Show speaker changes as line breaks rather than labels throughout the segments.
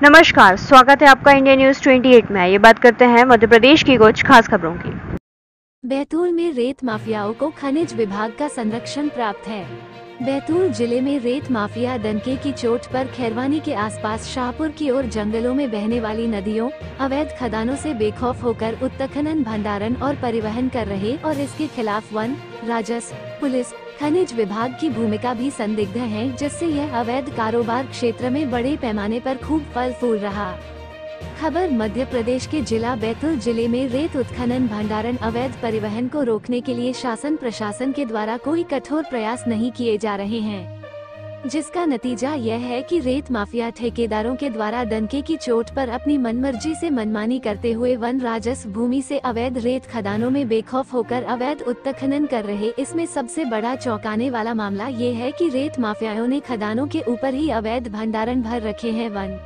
नमस्कार, स्वागत है आपका इंडिया न्यूज 28 में। ये बात करते हैं मध्य प्रदेश की कुछ खास खबरों की।
बैतूल में रेत माफियाओं को खनिज विभाग का संरक्षण प्राप्त है। बैतूल जिले में रेत माफिया डंके की चोट पर खैरवानी के आसपास शाहपुर की ओर जंगलों में बहने वाली नदियों, अवैध खदानों से बेखौफ होकर उत्खनन, भंडारण और परिवहन कर रहे और इसके खिलाफ वन, राजस्व, पुलिस, खनिज विभाग की भूमिका भी संदिग्ध है, जिससे यह अवैध कारोबार क्षेत्र में बड़े पैमाने पर खूब फल फूल रहा। खबर मध्य प्रदेश के जिला बैतूल जिले में रेत उत्खनन, भंडारण, अवैध परिवहन को रोकने के लिए शासन प्रशासन के द्वारा कोई कठोर प्रयास नहीं किए जा रहे हैं, जिसका नतीजा यह है कि रेत माफिया ठेकेदारों के द्वारा डंके की चोट पर अपनी मनमर्जी से मनमानी करते हुए वन, राजस्व, भूमि से अवैध रेत खदानों में बेखौफ होकर अवैध उत्खनन कर रहे। इसमें सबसे बड़ा चौंकाने वाला मामला ये है कि रेत माफियाओं ने खदानों के ऊपर ही अवैध भंडारण भर रखे हैं। वन,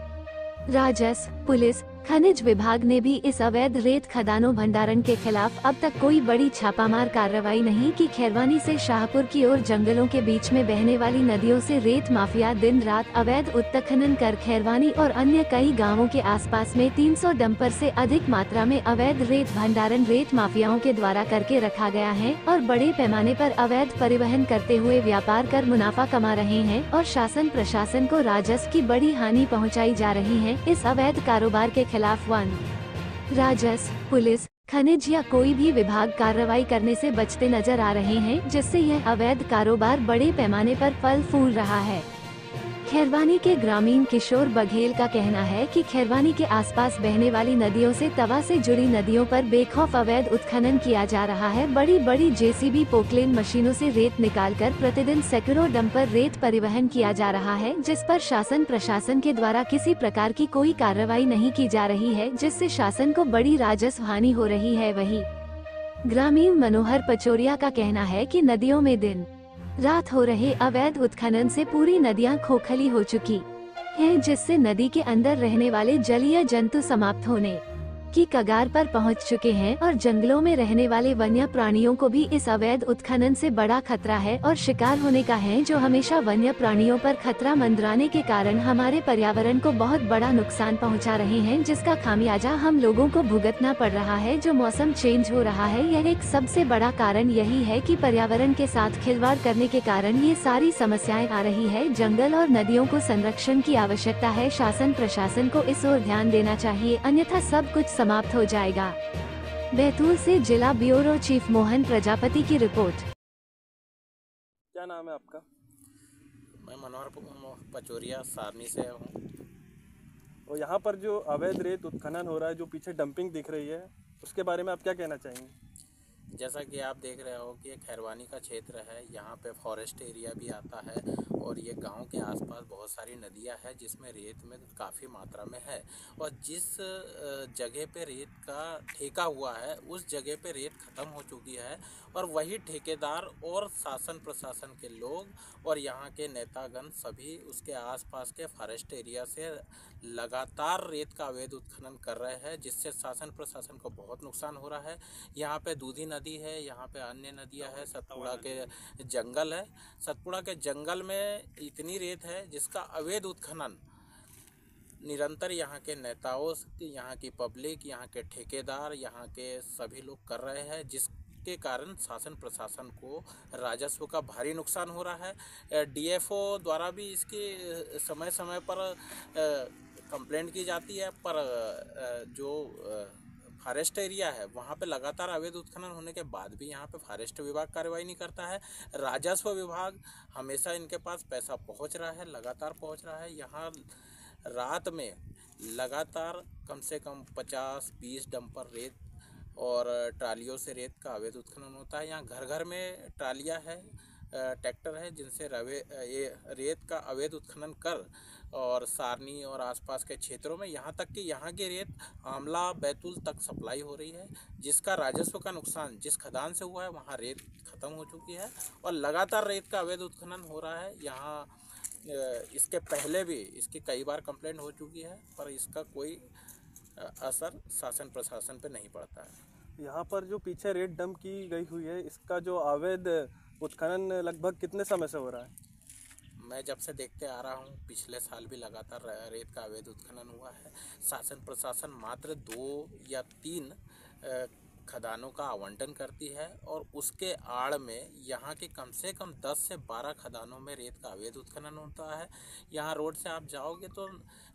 राजस्व, पुलिस, खनिज विभाग ने भी इस अवैध रेत खदानों भंडारण के खिलाफ अब तक कोई बड़ी छापामार कार्रवाई नहीं की। खैरवानी से शाहपुर की ओर जंगलों के बीच में बहने वाली नदियों से रेत माफिया दिन रात अवैध उत्खनन कर खैरवानी और अन्य कई गांवों के आसपास में 300 डंपर से अधिक मात्रा में अवैध रेत भंडारण रेत माफियाओं के द्वारा करके रखा गया है और बड़े पैमाने पर अवैध परिवहन करते हुए व्यापार कर मुनाफा कमा रहे हैं और शासन प्रशासन को राजस्व की बड़ी हानि पहुँचाई जा रही है। इस अवैध कारोबार के खिलाफ वन, राजस्व, पुलिस, खनिज या कोई भी विभाग कार्रवाई करने से बचते नजर आ रहे हैं, जिससे यह अवैध कारोबार बड़े पैमाने पर फल फूल रहा है। खैरवानी के ग्रामीण किशोर बघेल का कहना है कि खैरवानी के आसपास बहने वाली नदियों से तवा से जुड़ी नदियों पर बेखौफ अवैध उत्खनन किया जा रहा है। बड़ी बड़ी जेसीबी पोकलेन मशीनों से रेत निकालकर प्रतिदिन सैकड़ों डंपर रेत परिवहन किया जा रहा है, जिस पर शासन प्रशासन के द्वारा किसी प्रकार की कोई कार्रवाई नहीं की जा रही है, जिससे शासन को बड़ी राजस्व हानि हो रही है। वहीं ग्रामीण मनोहर पचोरिया का कहना है कि नदियों में दिन रात हो रहे अवैध उत्खनन से पूरी नदियां खोखली हो चुकी हैं, जिससे नदी के अंदर रहने वाले जलीय जंतु समाप्त होने की कगार पर पहुंच चुके हैं और जंगलों में रहने वाले वन्य प्राणियों को भी इस अवैध उत्खनन से बड़ा खतरा है और शिकार होने का है, जो हमेशा वन्य प्राणियों पर खतरा मंडराने के कारण हमारे पर्यावरण को बहुत बड़ा नुकसान पहुंचा रहे हैं, जिसका खामियाजा हम लोगों को भुगतना पड़ रहा है। जो मौसम चेंज हो रहा है, यह एक सबसे बड़ा कारण यही है कि पर्यावरण के साथ खिलवाड़ करने के कारण ये सारी समस्याएं आ रही है। जंगल और नदियों को संरक्षण की आवश्यकता है। शासन प्रशासन को इस ओर ध्यान देना चाहिए, अन्यथा सब कुछ समाप्त हो जाएगा। बैतूल से जिला ब्यूरो चीफ मोहन प्रजापति की रिपोर्ट।
क्या नाम है आपका?
मैं मनोहर पचोरिया सारनी से हूँ।
और यहाँ पर जो अवैध रेत उत्खनन हो रहा है, जो पीछे डंपिंग दिख रही है, उसके बारे में आप क्या कहना चाहेंगे?
जैसा कि आप देख रहे हो कि ये खैरवानी का क्षेत्र है, यहाँ पे फॉरेस्ट एरिया भी आता है और ये गांव के आसपास बहुत सारी नदियाँ हैं जिसमें रेत में काफ़ी मात्रा में है। और जिस जगह पे रेत का ठेका हुआ है उस जगह पे रेत ख़त्म हो चुकी है और वही ठेकेदार और शासन प्रशासन के लोग और यहाँ के नेतागण सभी उसके आसपास के फॉरेस्ट एरिया से लगातार रेत का अवैध उत्खनन कर रहे हैं, जिससे शासन प्रशासन को बहुत नुकसान हो रहा है। यहाँ पे दूधी नदी है, यहाँ पे अन्य नदियाँ हैं, सतपुड़ा के जंगल है। सतपुड़ा के जंगल में इतनी रेत है जिसका अवैध उत्खनन निरंतर यहाँ के नेताओं, यहाँ की पब्लिक, यहाँ के ठेकेदार, यहाँ के सभी लोग कर रहे हैं, जिसके कारण शासन प्रशासन को राजस्व का भारी नुकसान हो रहा है। डीएफओ द्वारा भी इसकी समय समय पर कंप्लेंट की जाती है, पर जो फॉरेस्ट एरिया है वहाँ पे लगातार अवैध उत्खनन होने के बाद भी यहाँ पे फॉरेस्ट विभाग कार्रवाई नहीं करता है। राजस्व विभाग हमेशा इनके पास पैसा पहुँच रहा है, लगातार पहुँच रहा है। यहाँ रात में लगातार कम से कम 50-20 डंपर रेत और ट्रालियों से रेत का अवैध उत्खनन होता है। यहाँ घर घर में ट्रालियाँ है, ट्रैक्टर है, जिनसे ये रेत का अवैध उत्खनन कर और सारनी और आसपास के क्षेत्रों में, यहाँ तक कि यहाँ की रेत आमला बैतूल तक सप्लाई हो रही है, जिसका राजस्व का नुकसान जिस खदान से हुआ है वहाँ रेत ख़त्म हो चुकी है और लगातार रेत का अवैध उत्खनन हो रहा है। यहाँ इसके पहले भी इसकी कई बार कंप्लेंट हो चुकी है, पर इसका कोई असर शासन प्रशासन पे नहीं पड़ता है।
यहाँ पर जो पीछे रेत डंप की गई हुई है, इसका जो अवैध उत्खनन लगभग कितने समय से हो रहा है?
मैं जब से देखते आ रहा हूँ, पिछले साल भी लगातार रेत का अवैध उत्खनन हुआ है। शासन प्रशासन मात्र 2 या 3 खदानों का आवंटन करती है और उसके आड़ में यहाँ के कम से कम 10 से 12 खदानों में रेत का अवैध उत्खनन होता है। यहाँ रोड से आप जाओगे तो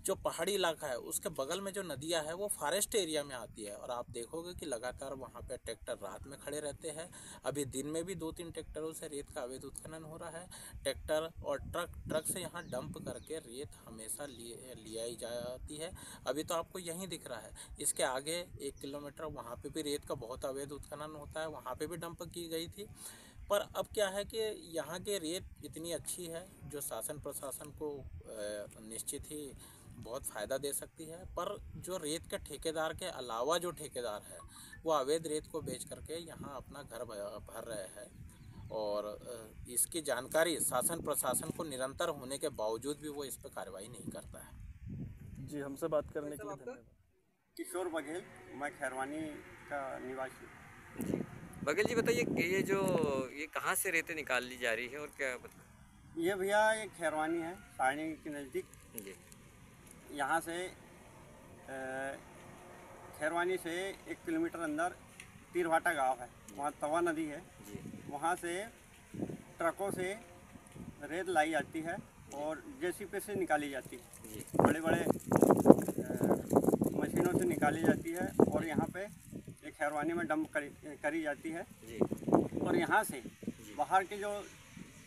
जो पहाड़ी इलाका है उसके बगल में जो नदियाँ है वो फॉरेस्ट एरिया में आती है और आप देखोगे कि लगातार वहाँ पे ट्रैक्टर रात में खड़े रहते हैं। अभी दिन में भी 2-3 ट्रैक्टरों से रेत का अवैध उत्खनन हो रहा है। ट्रैक्टर और ट्रक से यहाँ डंप करके रेत हमेशा ले आई जाती है। अभी तो आपको यहीं दिख रहा है, इसके आगे 1 किलोमीटर वहाँ पे भी रेत का बहुत अवैध उत्खनन होता है, वहाँ पे भी डंप की गई थी। पर अब क्या है कि यहाँ की रेत इतनी अच्छी है जो शासन प्रशासन को निश्चित ही बहुत फ़ायदा दे सकती है। पर जो रेत के ठेकेदार के अलावा जो ठेकेदार है वो अवैध रेत को बेच करके यहाँ अपना घर भर रहे हैं और इसकी जानकारी शासन प्रशासन को निरंतर होने के बावजूद भी वो इस पर कार्रवाई नहीं करता है।
जी, हमसे बात करने के लिए धन्यवाद।
किशोर बघेल, मैं खैरवानी का निवासी।
जी, बघेल जी बताइए कि ये कहाँ से रेतें निकाली जा रही है और क्या
ये भैया एक खैरवानी है, सारणी के नज़दीक।
जी
यहाँ से खैरवानी से 1 किलोमीटर अंदर तीरभाटा गांव है, वहाँ तवा नदी है।
जी
वहाँ से ट्रकों से रेत लाई जाती है और जेसीबी से निकाली जाती है।
जी
बड़े बड़े मशीनों से निकाली जाती है और यहाँ पे एक खैरवानी में डंप करी जाती है।
जी
और यहाँ से बाहर के जो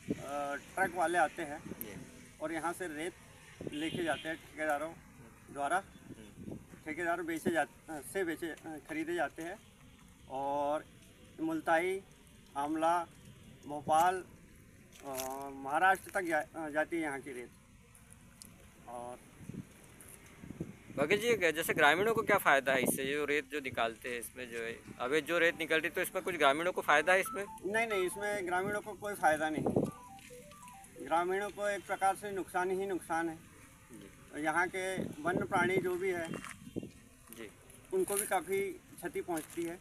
ट्रक वाले आते हैं
जी
और यहाँ से रेत लेके जाते हैं ठेकेदारों द्वारा। ठेकेदार खरीदे जाते हैं और मुल्ताई, आमला, भोपाल, महाराष्ट्र तक जाती है यहाँ की रेत। और
बघेल जी जैसे ग्रामीणों को क्या फ़ायदा है इससे, जो रेत जो निकालते हैं इसमें जो है अवैध जो रेत निकलती है तो इसमें कुछ ग्रामीणों को फ़ायदा है इसमें?
नहीं, इसमें ग्रामीणों को कोई फ़ायदा नहीं। ग्रामीणों को एक प्रकार से नुकसान ही नुकसान है। यहाँ के वन्य प्राणी जो भी है
जी
उनको भी काफ़ी क्षति पहुँचती है।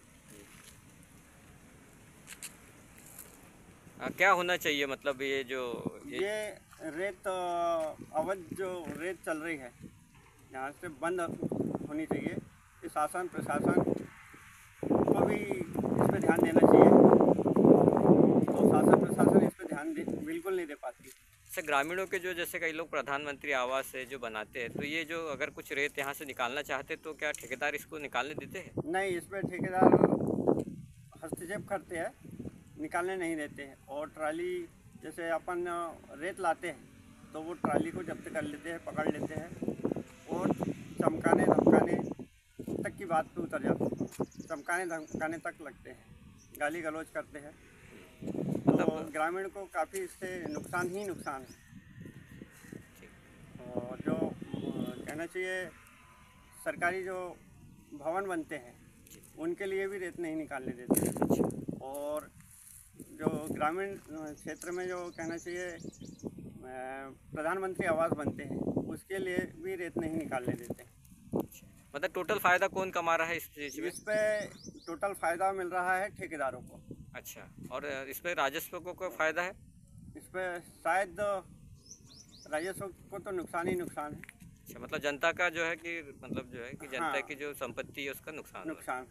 क्या होना चाहिए, मतलब ये
रेत अवैध जो रेत चल रही है यहाँ से बंद होनी चाहिए। कि शासन प्रशासन को भी इस पर ध्यान देना चाहिए, तो शासन प्रशासन इस पर ध्यान बिल्कुल नहीं दे पाती।
जैसे ग्रामीणों के जो जैसे कई लोग प्रधानमंत्री आवास है जो बनाते हैं, तो ये जो अगर कुछ रेत यहाँ से निकालना चाहते तो क्या ठेकेदार इसको निकालने देते हैं?
नहीं, इस पर ठेकेदार हस्तक्षेप करते हैं, निकालने नहीं देते हैं। और ट्राली जैसे अपन रेत लाते हैं तो वो ट्राली को जब्त कर लेते हैं, पकड़ लेते हैं और चमकाने धमकाने तक की बात पे उतर जाते हैं। चमकाने धमकाने तक लगते हैं, गाली गलौज करते हैं। तो ग्रामीण को काफ़ी इससे नुकसान ही नुकसान है। और जो कहना चाहिए सरकारी जो भवन बनते हैं उनके लिए भी रेत नहीं निकालने देते हैं। और जो ग्रामीण क्षेत्र में जो कहना चाहिए प्रधानमंत्री आवास बनते हैं उसके लिए भी रेत नहीं निकालने देते।
मतलब टोटल फ़ायदा कौन कमा रहा है इस चीज़ में?
इस पे टोटल फ़ायदा मिल रहा है ठेकेदारों को।
अच्छा, और इस पर राजस्व को कोई फ़ायदा है?
इस पे शायद राजस्व को तो नुकसान ही नुकसान है।
अच्छा, मतलब जनता का जो है कि मतलब जो है कि जनता की जो संपत्ति है उसका नुकसान हो रहा है।
नुकसान